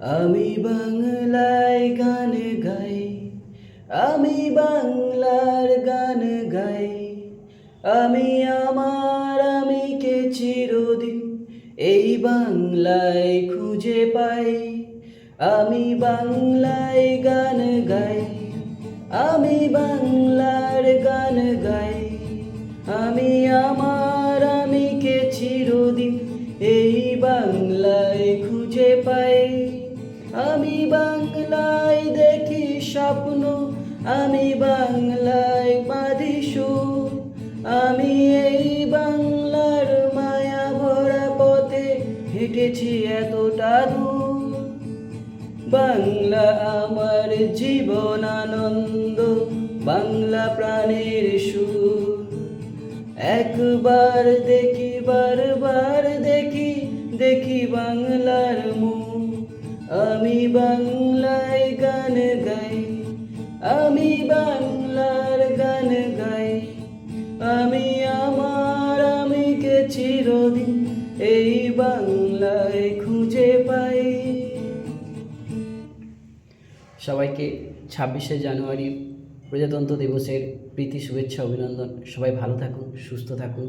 আমি বাংলায় গান গাই, আমি বাংলার গান গাই। আমি আমার আমিকে চিরদিন এই বাংলায় খুঁজে পাই। আমি বাংলায় গান গাই, আমি বাংলার গান গাই। আমি আমার আমিকে চিরদিন এই বাংলায় খুঁজে পাই। আমি বাংলায় দেখি স্বপ্ন, আমি বাংলায় বাঁধি সুর। আমি এই বাংলার মায়া ভরা পথে হেঁটেছি এতটা দূর। বাংলা আমার জীবন আনন্দ, বাংলা প্রাণের সুর। একবার দেখি বারবার দেখি, দেখি বাংলার মুখ। আমি বাংলায় গান গাই, আমি বাংলার গান গাই। আমি আমার আমিকে চিরদিন এই বাংলায় খুঁজে পাই। সবাইকে 26শে জানুয়ারি প্রজাতন্ত্র দিবসের প্রীতি শুভেচ্ছা অভিনন্দন। সবাই ভালো থাকুন, সুস্থ থাকুন।